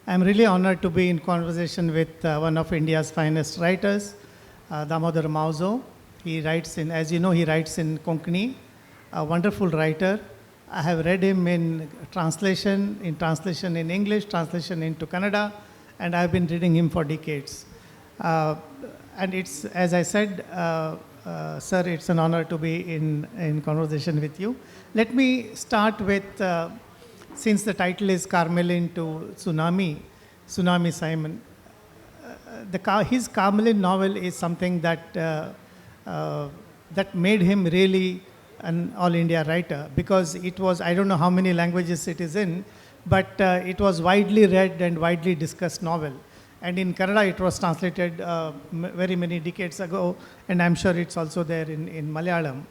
I'm really honored to be in conversation with one of India's finest writers, Damodar Mauzo. He writes in, as you know, he writes in Konkani, a wonderful writer. I have read him in translation in English, translation into Kannada, and I've been reading him for decades. And it's, as I said, sir, it's an honor to be in conversation with you. Let me start with, since the title is Karmelin to Tsunami Simon, his Karmelin novel is something that, that made him really an all India writer, because it was, I don't know how many languages it is in, but it was widely read and widely discussed novel. And in Kannada, it was translated very many decades ago, and I'm sure it's also there in Malayalam.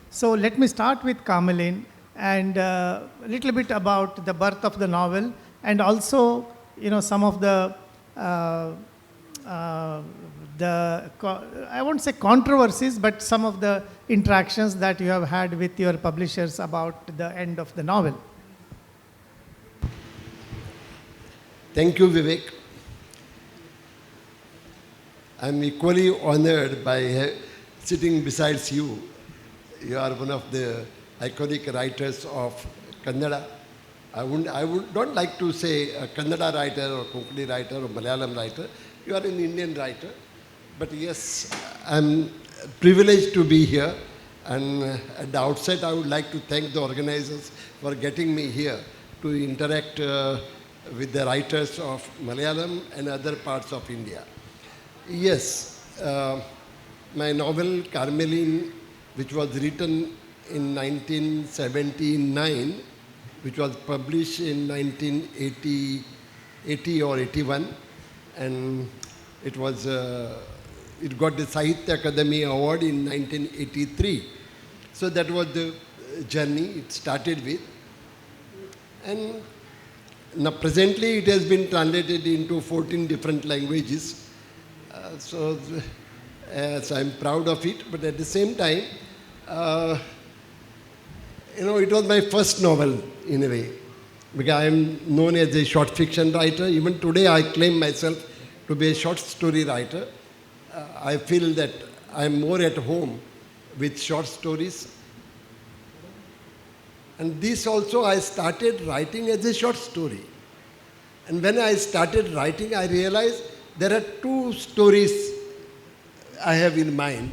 So let me start with Karmelin and a little bit about the birth of the novel, and also, you know, some of the I won't say controversies, but some of the interactions that you have had with your publishers about the end of the novel. Thank you, Vivek. I'm equally honored by sitting beside you. You are one of the iconic writers of Kannada. I would not like to say a Kannada writer or Konkani writer or Malayalam writer. You are an Indian writer. But yes, I'm privileged to be here. And at the outset, I would like to thank the organizers for getting me here to interact with the writers of Malayalam and other parts of India. Yes, my novel Karmelin, which was written in 1979, which was published in 1980 or 81, and it was it got the Sahitya Akademi Award in 1983. So that was the journey it started with. And now presently it has been translated into 14 different languages. So I'm proud of it, but at the same time, you know, it was my first novel in a way, because I am known as a short fiction writer. Even today I claim myself to be a short story writer. I feel that I'm more at home with short stories. And this also I started writing as a short story. And when I started writing, I realized there are two stories I have in mind.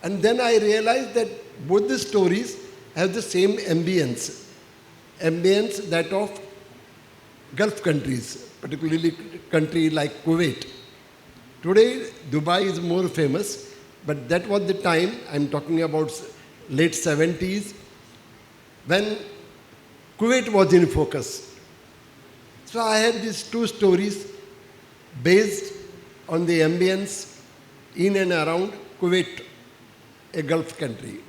And then I realized that both the stories have the same ambience that of Gulf countries, particularly country like Kuwait. Today, Dubai is more famous, but that was the time, I'm talking about late 70s, when Kuwait was in focus. So I had these two stories based on the ambience in and around Kuwait, a Gulf country.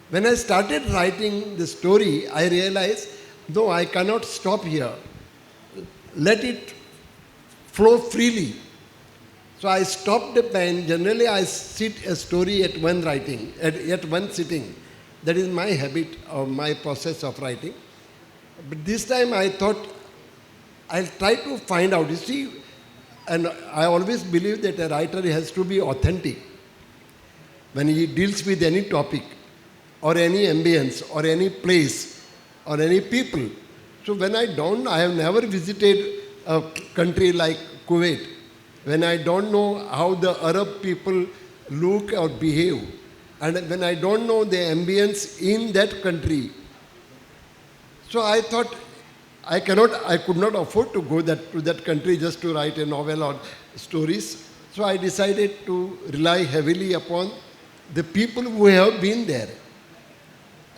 When I started writing the story, I realized, no, I cannot stop here. Let it flow freely. So I stopped the pen. Generally, I sit a story at one writing, at one sitting. That is my habit or my process of writing. But this time I thought, I'll try to find out. You see, and I always believe that a writer has to be authentic when he deals with any topic or any ambience or any place or any people. So when I have never visited a country like Kuwait, when I don't know how the Arab people look or behave, and when I don't know the ambience in that country. So I thought I could not afford to go to that country just to write a novel or stories. So I decided to rely heavily upon the people who have been there.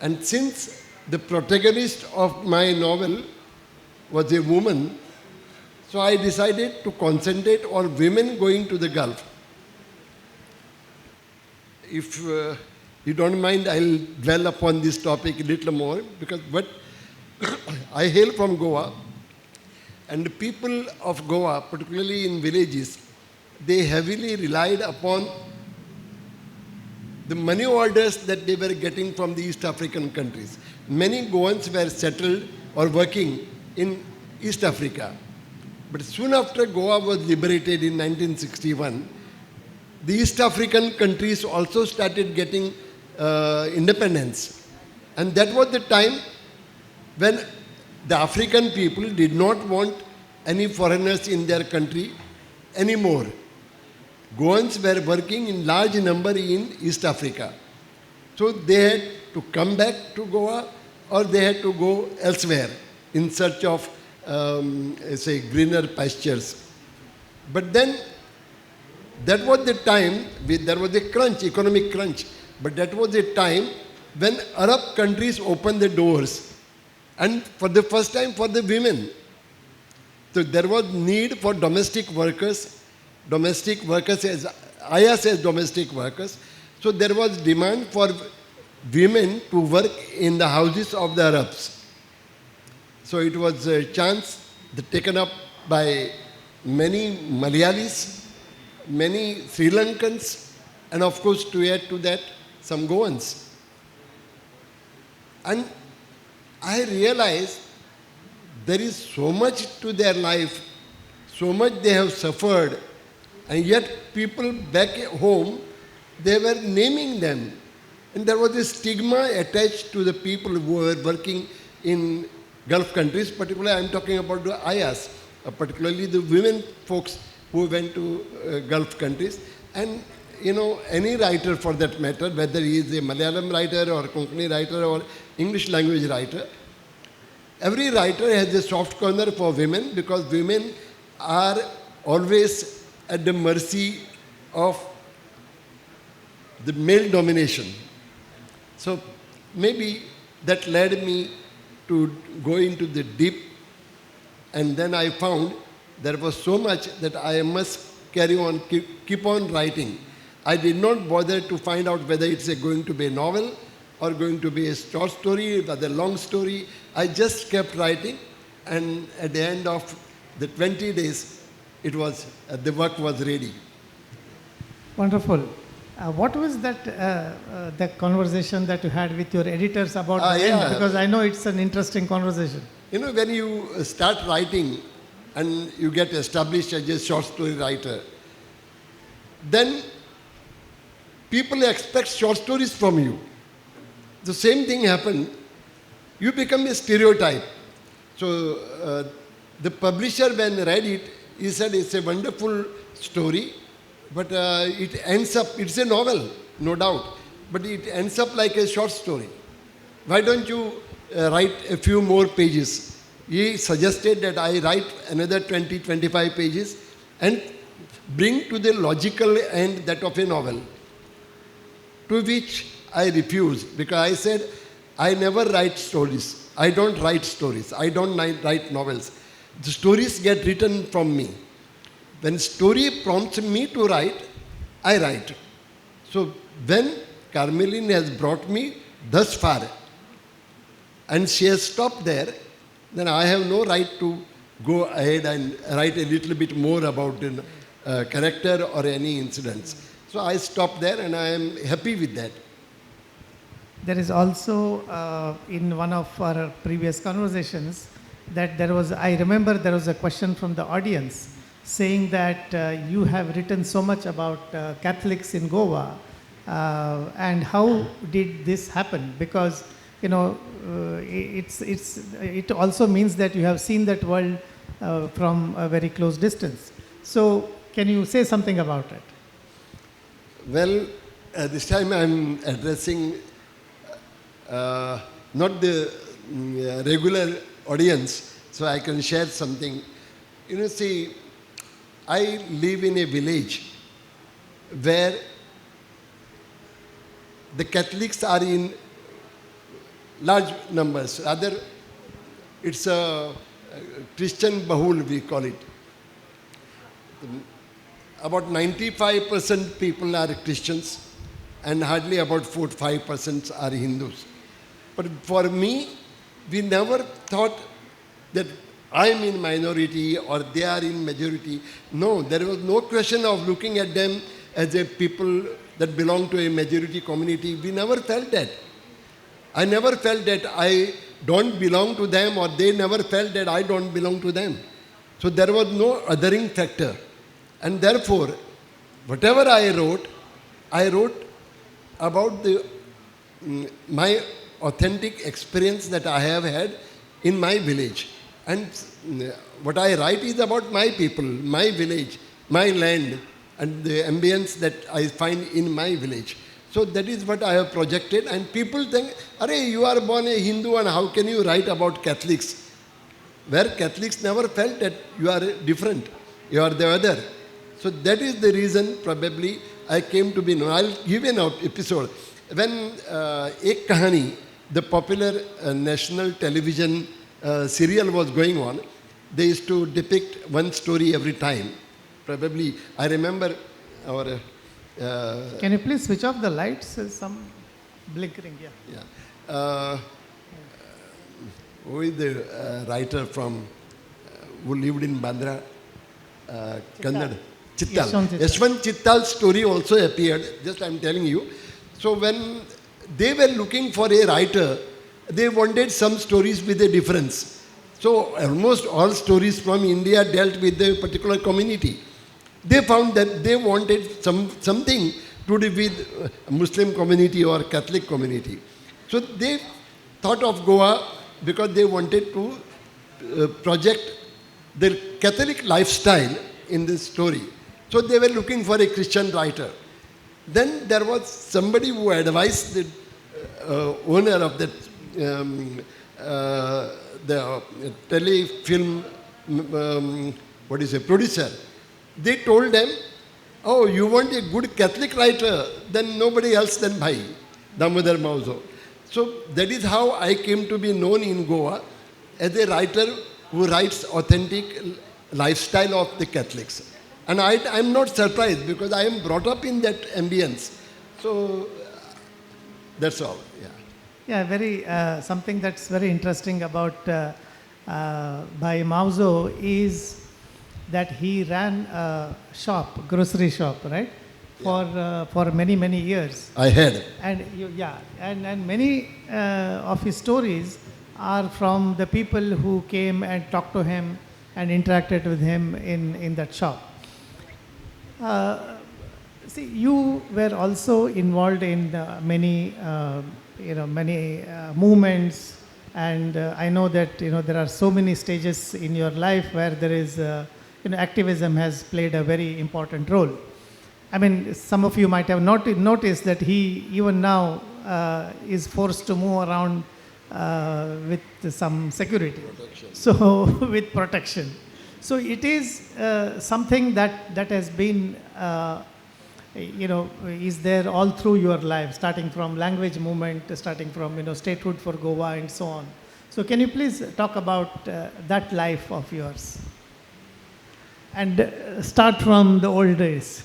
And since the protagonist of my novel was a woman, so I decided to concentrate on women going to the Gulf. If you don't mind, I'll dwell upon this topic a little more, because I hail from Goa, and the people of Goa, particularly in villages, they heavily relied upon the money orders that they were getting from the East African countries. Many Goans were settled or working in East Africa. But soon after Goa was liberated in 1961, the East African countries also started getting independence. And that was the time when the African people did not want any foreigners in their country anymore. Goans were working in large number in East Africa. So they had to come back to Goa or they had to go elsewhere in search of, say, greener pastures. But then, that was the time, there was a crunch, economic crunch, but that was a time when Arab countries opened the doors and for the first time for the women. So there was need for domestic workers as ayahs as domestic workers. So there was demand for women to work in the houses of the Arabs. So it was a chance taken up by many Malayalis, many Sri Lankans, and of course to add to that some Goans. And I realized there is so much to their life, so much they have suffered, and yet people back at home, they were naming them. And there was a stigma attached to the people who were working in Gulf countries, particularly I am talking about the ayahs, particularly the women folks who went to Gulf countries. And any writer for that matter, whether he is a Malayalam writer or Konkani writer or English language writer, every writer has a soft corner for women because women are always at the mercy of the male domination. So maybe that led me to go into the deep, and then I found there was so much that I must carry on, keep on writing. I did not bother to find out whether it's going to be a novel or going to be a short story, whether a long story. I just kept writing, and at the end of the 20 days, the work was ready. Wonderful. What was that conversation that you had with your editors about the end? Because I know it's an interesting conversation. When you start writing and you get established as a short story writer, then people expect short stories from you. The same thing happened. You become a stereotype. So the publisher, when read it, he said it's a wonderful story, but it ends up, it's a novel, no doubt, but it ends up like a short story. Why don't you write a few more pages? He suggested that I write another 20, 25 pages and bring to the logical end that of a novel. To which I refused, because I said, I never write stories. I don't write stories. I don't write novels. The stories get written from me. When story prompts me to write, I write. So when Karmelin has brought me thus far, and she has stopped there, then I have no right to go ahead and write a little bit more about the character or any incidents. So I stopped there, and I am happy with that. There is also, in one of our previous conversations, that I remember there was a question from the audience saying that you have written so much about Catholics in Goa, and how did this happen? Because, it also means that you have seen that world from a very close distance. So, can you say something about it? Well, this time I am addressing not the regular audience, so I can share something. See, I live in a village where the Catholics are in large numbers. Rather, it's a Christian Bahul, we call it. About 95% people are Christians and hardly about 4-5% are Hindus. But for me, we never thought that I am in minority or they are in majority. No, there was no question of looking at them as a people that belong to a majority community. We never felt that. I never felt that I don't belong to them, or they never felt that I don't belong to them. So there was no othering factor. And therefore, whatever I wrote about my authentic experience that I have had in my village. And what I write is about my people, my village, my land, and the ambience that I find in my village. So that is what I have projected. And people think, Arey, you are born a Hindu and how can you write about Catholics? Where Catholics never felt that you are different, you are the other. So that is the reason probably I came to be known. I'll give an episode. When Ek Kahani, the popular national television serial was going on, they used to depict one story every time. Probably, I remember our... Can you please switch off the lights? Some blinkering, Yeah. Who is the writer from who lived in Bandra? Kannada. Chittal. Yashwant Chittal's story also appeared, just I'm telling you. So when they were looking for a writer, they wanted some stories with a difference. So almost all stories from India dealt with a particular community. They found that they wanted something to do with Muslim community or Catholic community. So they thought of Goa because they wanted to project the Catholic lifestyle in this story. So they were looking for a Christian writer. Then there was somebody who advised the owner of that the telefilm, producer. They told them, oh, you want a good Catholic writer, then nobody else than Bhai, Damodar Mauzo. So that is how I came to be known in Goa as a writer who writes authentic lifestyle of the Catholics. And I'm not surprised because I am brought up in that ambience. So that's all, yeah. Yeah, very something that's very interesting about Bhai Mauzo is that he ran a shop, grocery shop, right? For many years. I had. And and many of his stories are from the people who came and talked to him and interacted with him in that shop. See, you were also involved in many movements, and I know that there are so many stages in your life where there is activism has played a very important role. I mean, some of you might have noticed that he even now is forced to move around with some security. So with protection. So it is something that has been is there all through your life, starting from language movement, starting from statehood for Goa and so on. So can you please talk about that life of yours? And start from the old days.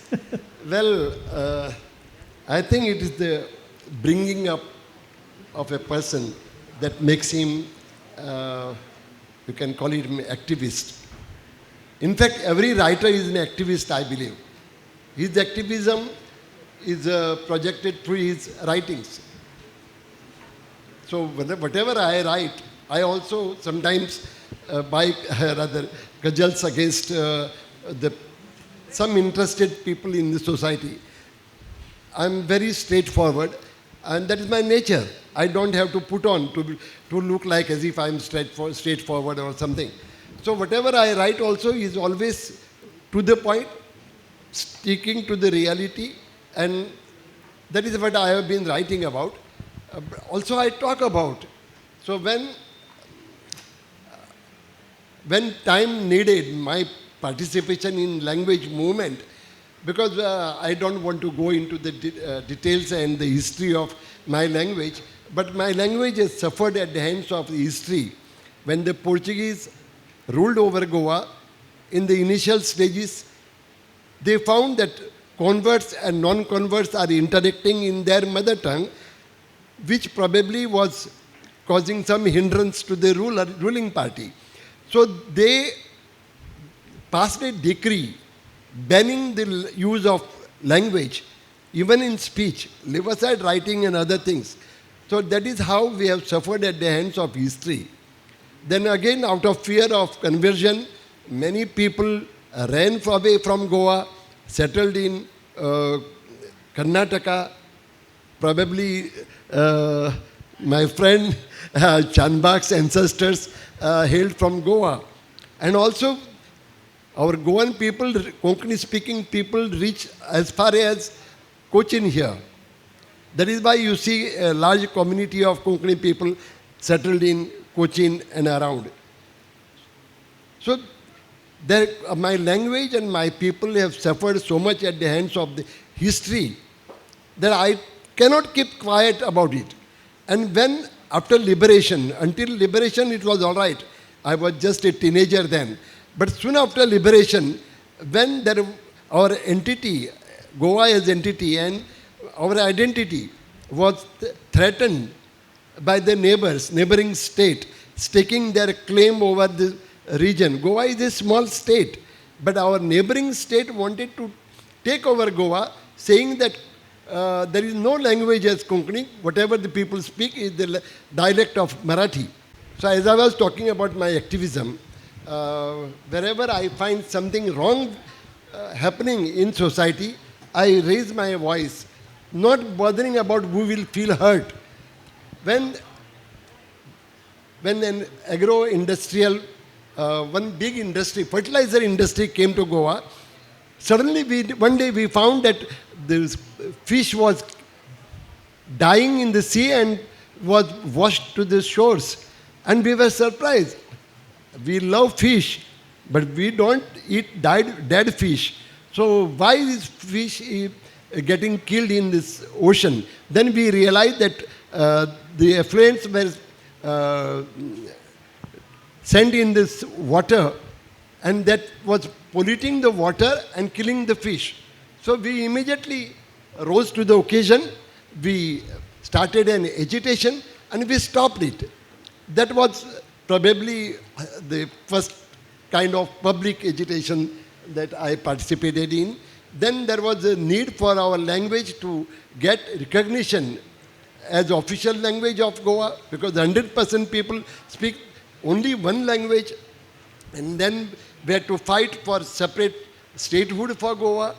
Well, I think it is the bringing up of a person that makes him, you can call it an activist. In fact, every writer is an activist, I believe. His activism is projected through his writings. So whatever I write, I also sometimes buy ghazals against some interested people in the society. I'm very straightforward, and that is my nature. I don't have to put on to look like as if I'm straightforward or something. So whatever I write also is always to the point, sticking to the reality, and that is what I have been writing about. Also I talk about. So when time needed my participation in language movement, because I don't want to go into the details and the history of my language, but my language has suffered at the hands of the history. When the Portuguese ruled over Goa, in the initial stages, they found that converts and non-converts are interacting in their mother tongue, which probably was causing some hindrance to the ruling party. So they passed a decree banning the use of language, even in speech, leave aside writing and other things. So that is how we have suffered at the hands of history. Then again, out of fear of conversion, many people ran away from Goa, settled in Karnataka. Probably my friend Shanbhag's ancestors hailed from Goa. And also our Goan people, Konkani speaking people, reach as far as Cochin here. That is why you see a large community of Konkani people settled in Cochin and around. So there, my language and my people have suffered so much at the hands of the history that I cannot keep quiet about it. And when after liberation, until liberation it was all right. I was just a teenager then. But soon after liberation, when our entity, Goa as entity and our identity was threatened by the neighboring state, staking their claim over the region. Goa is a small state, but our neighboring state wanted to take over Goa, saying that there is no language as Konkani. Whatever the people speak is the dialect of Marathi. So as I was talking about my activism, wherever I find something wrong happening in society, I raise my voice, not bothering about who will feel hurt. When an agro-industrial, one big industry, fertilizer industry came to Goa, suddenly one day we found that the fish was dying in the sea and was washed to the shores. And we were surprised. We love fish, but we don't eat dead fish. So why is fish getting killed in this ocean? Then we realized that the effluents were sent in this water, and that was polluting the water and killing the fish. So we immediately rose to the occasion. We started an agitation and we stopped it. That was probably the first kind of public agitation that I participated in. Then there was a need for our language to get recognition as official language of Goa, because 100% people speak only one language, and then we had to fight for separate statehood for Goa.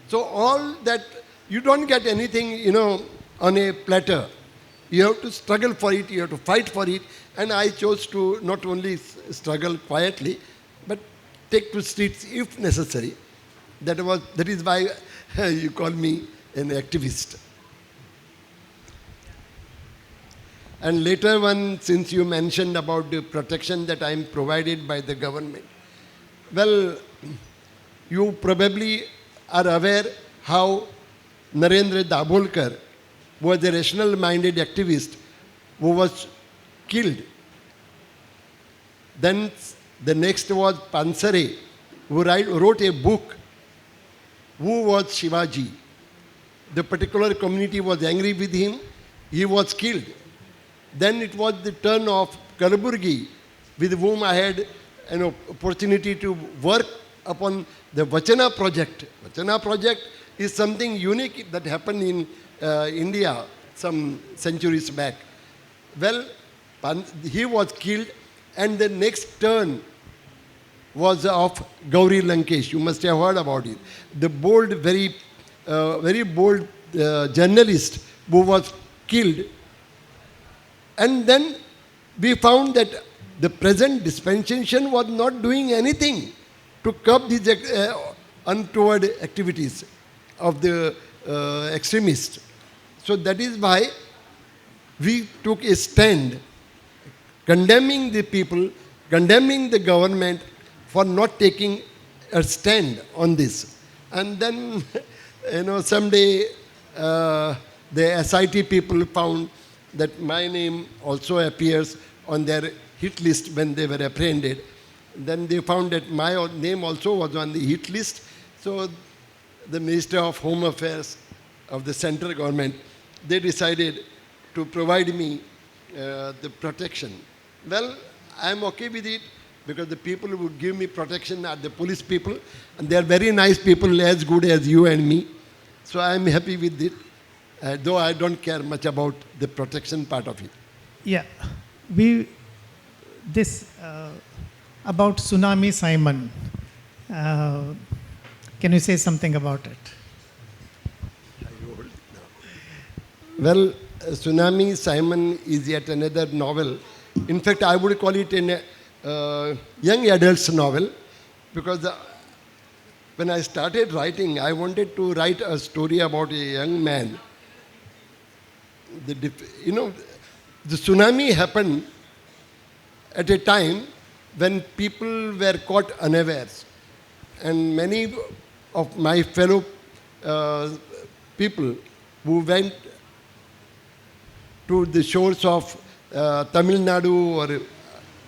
So all that, you don't get anything, on a platter. You have to struggle for it, you have to fight for it, and I chose to not only struggle quietly, but take to streets if necessary. That is why you call me an activist. And later one, since you mentioned about the protection that I am provided by the government, well, you probably are aware how Narendra Dabholkar was a rational-minded activist who was killed. Then the next was Pansare, who wrote a book, Who Was Shivaji? The particular community was angry with him. He was killed. Then it was the turn of Kalaburgi, with whom I had an opportunity to work upon the Vachana project. Vachana project is something unique that happened in India some centuries back. Well, he was killed, and the next turn was of Gauri Lankesh. You must have heard about it. The bold, very bold journalist who was killed. And then we found that the present dispensation was not doing anything to curb these untoward activities of the extremists. So that is why we took a stand condemning the people, condemning the government for not taking a stand on this. And then, someday the SIT people found that my name also appears on their hit list when they were apprehended. Then they found that my name also was on the hit list. So the Minister of Home Affairs of the central government, they decided to provide me the protection. Well, I am okay with it, because the people who would give me protection are the police people, and they are very nice people, as good as you and me. So I am happy with it. though I don't care much about the protection part of it. Yeah, this about Tsunami Simon. Can you say something about it? Well, Tsunami Simon is yet another novel. In fact, I would call it a young adult's novel, because when I started writing, I wanted to write a story about a young man. The tsunami happened at a time when people were caught unawares, and many of my fellow people who went to the shores of Tamil Nadu or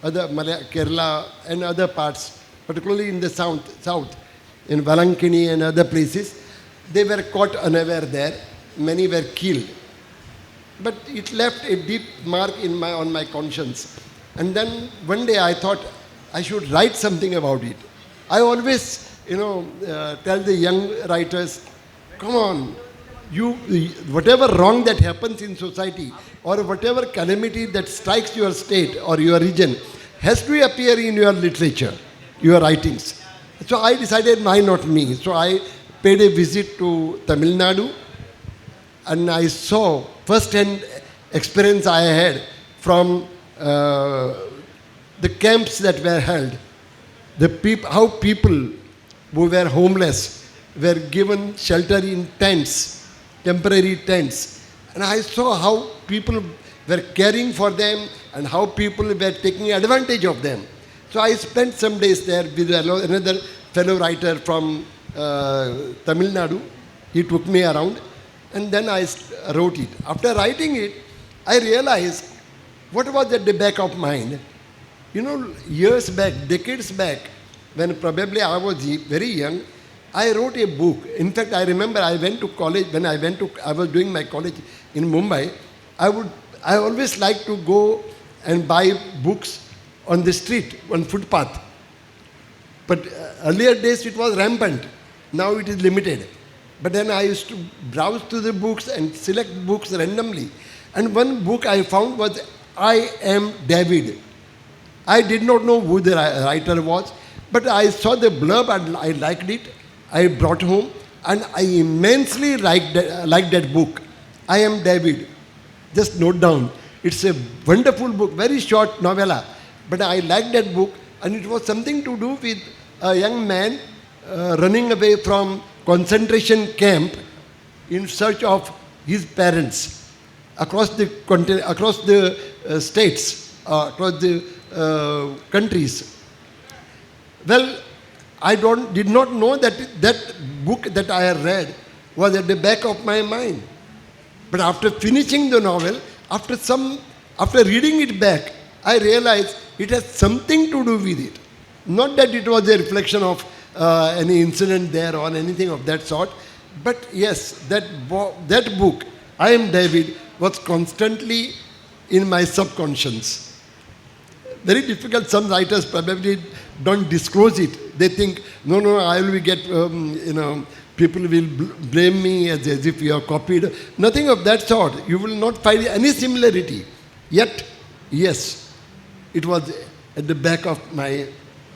other Kerala and other parts, particularly in the south, in Valankini and other places, they were caught unaware there. Many were killed. But it left a deep mark on my conscience. And then one day I thought I should write something about it. I always, tell the young writers, come on, whatever wrong that happens in society or whatever calamity that strikes your state or your region has to appear in your literature, your writings. So I decided, why not me? So I paid a visit to Tamil Nadu, and I saw first-hand experience I had from the camps that were held, how people who were homeless were given shelter in tents, temporary tents. And I saw how people were caring for them and how people were taking advantage of them. So I spent some days there with another fellow writer from Tamil Nadu. He took me around, and then I wrote it. After writing it, I realized what was at the back of mind. Years back, decades back, when probably I was very young, I wrote a book. In fact, I remember I went to college. When I was doing my college in Mumbai, I always liked to go and buy books on the street, on footpath. But earlier days it was rampant. Now it is limited. But then I used to browse through the books and select books randomly. And one book I found was I Am David. I did not know who the writer was, but I saw the blurb and I liked it. I brought home and I immensely liked that book. I Am David. Just note down. It's a wonderful book, very short novella. But I liked that book, and it was something to do with a young man running away from concentration camp in search of his parents across the states, across the countries. Well, I did not know that book that I had read was at the back of my mind. But after finishing the novel, after reading it back, I realized it has something to do with it. Not that it was a reflection of any incident there or anything of that sort, but yes, that book, I Am David, was constantly in my subconscious. Very difficult. Some writers probably don't disclose it. They think, no, I will get, people will blame me as if you have copied. Nothing of that sort. You will not find any similarity. Yet, yes, it was at the back of my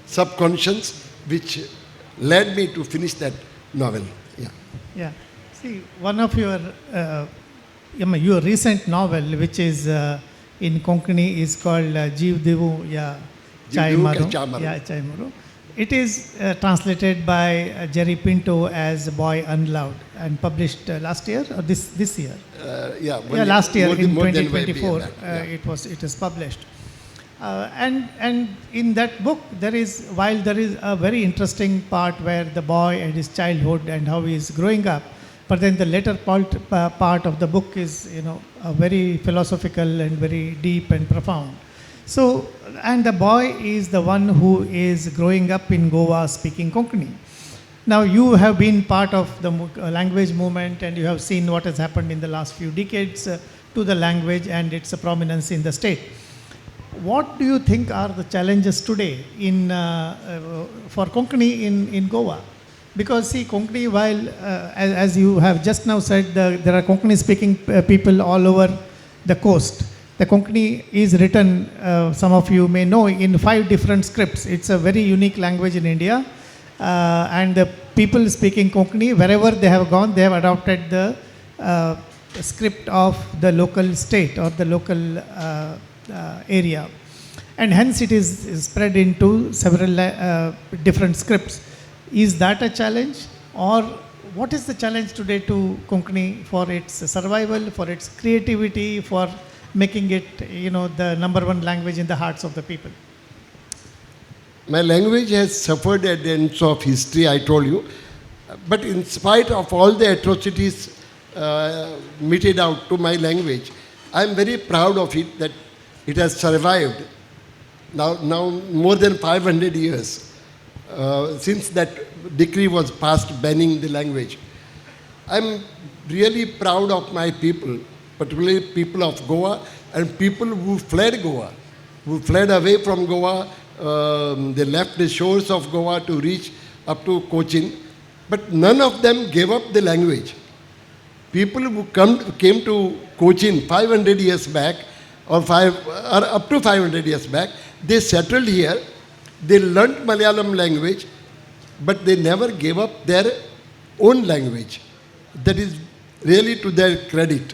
subconscious which led me to finish that novel. Yeah. See, one of your recent novel, which is in Konkani, is called Jeev Devu Ya Chai Maro. Yeah, Chai Maro. It is translated by Jerry Pinto as Boy Unloved and published last year or this year. Last year in 2024 it is published. And in that book while there is a very interesting part where the boy and his childhood and how he is growing up, but then the later part of the book is very philosophical and very deep and profound. So, and the boy is the one who is growing up in Goa speaking Konkani. Now you have been part of the language movement and you have seen what has happened in the last few decades to the language and its prominence in the state. What do you think are the challenges today for Konkani in Goa? Because see, Konkani, while as you have just now said, there are Konkani speaking people all over the coast. The Konkani is written, some of you may know, in 5 different scripts. It's a very unique language in India. And the people speaking Konkani, wherever they have gone, they have adopted the script of the local state or the local area. And hence it is spread into several different scripts. Is that a challenge? Or what is the challenge today to Konkani for its survival, for its creativity, for making it, the number one language in the hearts of the people? My language has suffered at the ends of history, I told you. But in spite of all the atrocities meted out to my language, I am very proud of it that it has survived now more than 500 years since that decree was passed banning the language. I am really proud of my people, particularly people of Goa and people who fled Goa, who fled away from Goa. They left the shores of Goa to reach up to Cochin, but none of them gave up the language. People who came to Cochin 500 years back, or up to 500 years back, they settled here. They learnt Malayalam language, but they never gave up their own language. That is really to their credit.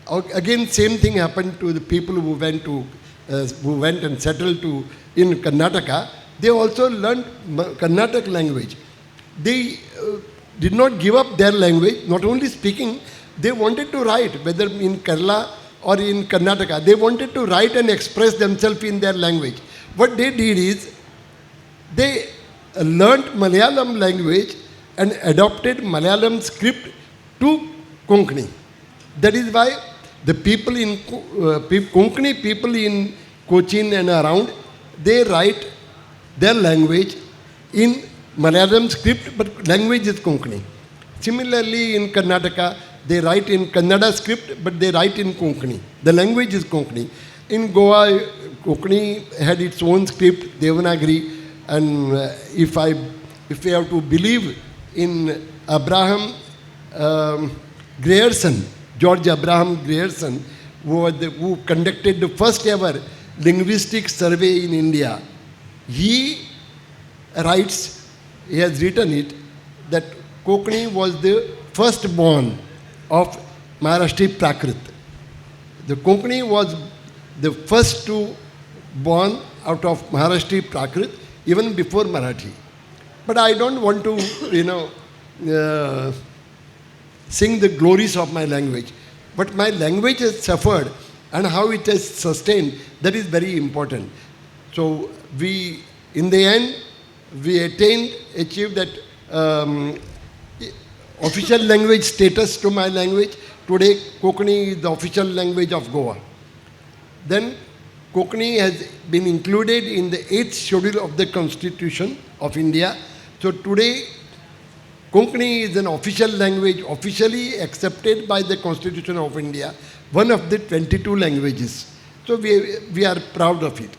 Again, same thing happened to the people who went and settled in Karnataka. They also learned Karnataka language. They did not give up their language, not only speaking, they wanted to write, whether in Kerala or in Karnataka. They wanted to write and express themselves in their language. What they did is, they learnt Malayalam language and adopted Malayalam script to Konkani. That is why the people in Konkani people in Cochin and around, they write their language in Malayalam script, but language is Konkani. Similarly, in Karnataka, they write in Kannada script, but they write in Konkani. The language is Konkani. In Goa, Konkani had its own script, Devanagari, and if we have to believe in Abraham Grierson, George Abraham Grierson, who conducted the first ever linguistic survey in India, he has written it, that Konkani was the firstborn of Maharashtra Prakrit. The Konkani was the first to born out of Maharashtra Prakrit, even before Marathi. But I don't want to, sing the glories of my language. But my language has suffered, and how it has sustained, that is very important. So in the end, we achieved that official language status to my language. Today, Konkani is the official language of Goa. Then, Konkani has been included in the 8th schedule of the Constitution of India. So today, Konkani is an official language, officially accepted by the Constitution of India, one of the 22 languages. So we are proud of it.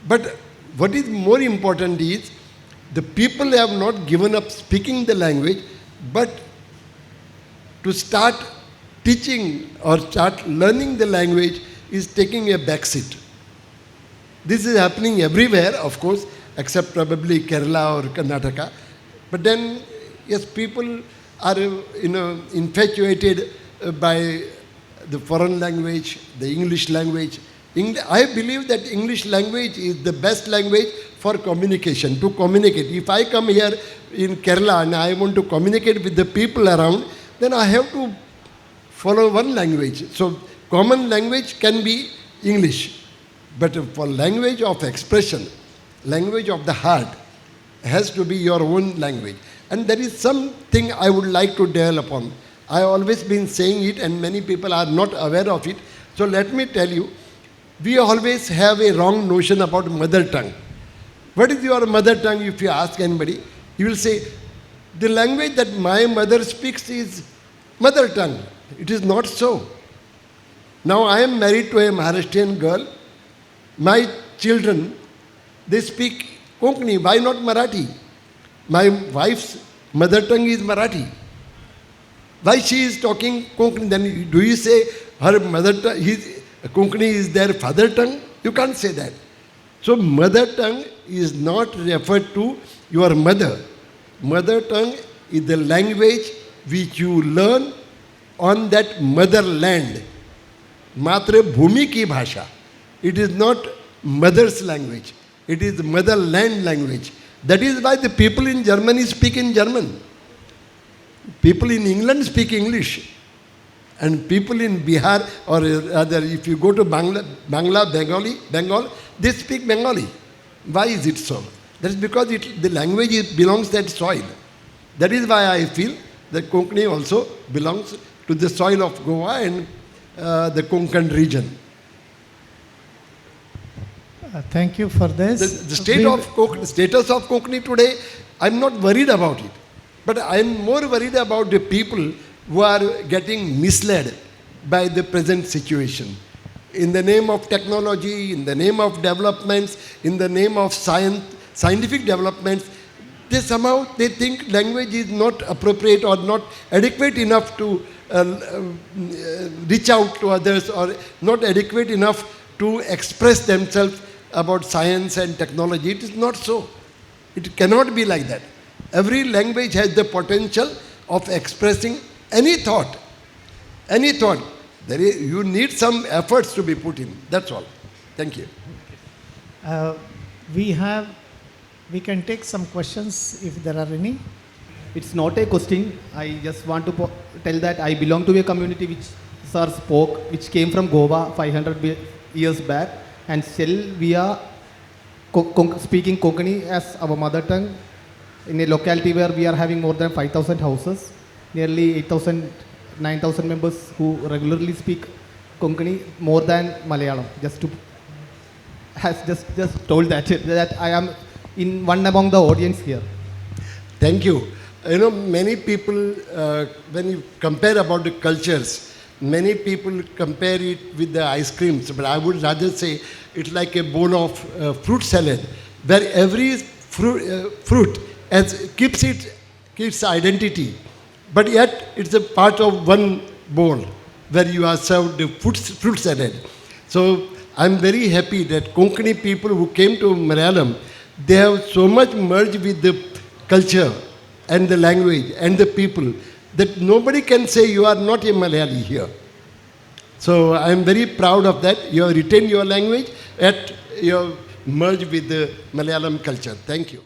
But what is more important is, the people have not given up speaking the language, but to start teaching or start learning the language is taking a backseat. This is happening everywhere, of course, except probably Kerala or Karnataka. But then, yes, people are infatuated by the foreign language, the English language. I believe that English language is the best language for communication, to communicate. If I come here in Kerala and I want to communicate with the people around, then I have to follow one language. So common language can be English, but for language of expression, language of the heart, has to be your own language. And there is something I would like to dwell upon. I have always been saying it and many people are not aware of it. So let me tell you, we always have a wrong notion about mother tongue. What is your mother tongue? If you ask anybody, he will say, the language that my mother speaks is mother tongue. It is not so. Now I am married to a Maharashtrian girl. My children, they speak Konkani. Why not Marathi? My wife's mother tongue is Marathi. Why she is talking Konkani? Then do you say her mother tongue, Konkani is their father tongue? You can't say that. So mother tongue is not referred to your mother. Mother tongue is the language which you learn on that motherland. Matra bhumi ki bhasha. It is not mother's language. It is motherland language. That is why the people in Germany speak in German. People in England speak English. And people in Bihar, or rather if you go to Bengal, they speak Bengali. Why is it so? That is because the language belongs to that soil. That is why I feel that Konkani also belongs to the soil of Goa and the Konkan region. Thank you for this. The status of Konkani today, I'm not worried about it. But I'm more worried about the people who are getting misled by the present situation. In the name of technology, in the name of developments, in the name of scientific developments, they think language is not appropriate or not adequate enough to reach out to others, or not adequate enough to express themselves about science and technology. It is not so. It cannot be like that. Every language has the potential of expressing any thought. Any thought. You need some efforts to be put in. That's all. Thank you. We can take some questions if there are any. It's not a question. I just want to tell that I belong to a community which sir spoke, which came from Goa 500 years back, and still we are speaking Konkani as our mother tongue in a locality where we are having more than 5,000 houses, nearly 8,000, 9,000 members who regularly speak Konkani more than Malayalam. Just told that I am in one among the audience here. Thank you. You know, many people, when you compare about the cultures, many people compare it with the ice creams, but I would rather say it's like a bowl of fruit salad, where every fruit keeps its identity, but yet it's a part of one bowl where you are served the fruit salad. So I'm very happy that Konkani people who came to Malayalam, they have so much merged with the culture and the language and the people that nobody can say you are not a Malayali here. So I am very proud of that. You have retained your language, yet you have merged with the Malayalam culture. Thank you.